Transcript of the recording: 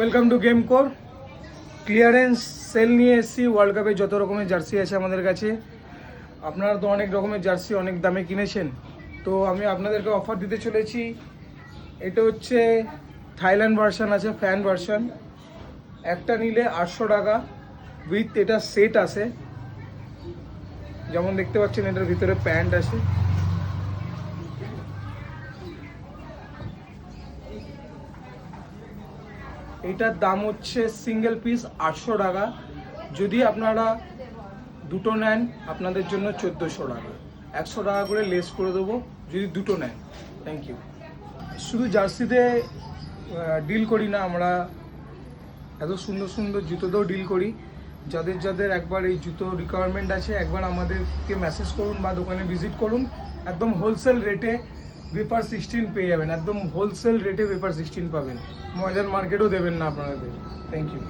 Welcome to game core. Clearance sale নিয়ে এসেছি। World কাপে যত রকমের জার্সি আছে আমাদের কাছে, আপনারা তো অনেক রকমের জার্সি অনেক দামে কিনেছেন, তো আমি আপনাদেরকে অফার দিতে চলেছি। এটা হচ্ছে থাইল্যান্ড ভার্সন আছে, ফ্যান ভার্সন। একটা নিলে 800 টাকা উইথ এটা সেট আছে। যেমন দেখতে পাচ্ছেন এটার ভিতরে প্যান্ট আছে। এইটার দাম হচ্ছে সিঙ্গেল পিস 800 টাকা। যদি আপনারা দুটো নেন আপনাদের জন্য 1400 টাকা, 100 টাকা করে লেস করে দেবো যদি দুটো নেন। Thank you. শুধু জার্সিতে ডিল করি না, আমরা এত সুন্দর সুন্দর জুতোতেও ডিল করি। যাদের যাদের একবার এই জুতো রিকোয়ারমেন্ট আছে, একবার আমাদেরকে মেসেজ করুন বা দোকানে ভিজিট করুন। একদম হোলসেল রেটে পেপার 16 পেয়ে যাবেন। একদম হোলসেল রেটে পেপার 16 পাবেন। ময়দান মার্কেটও দেবেন না আপনাদের। Thank you.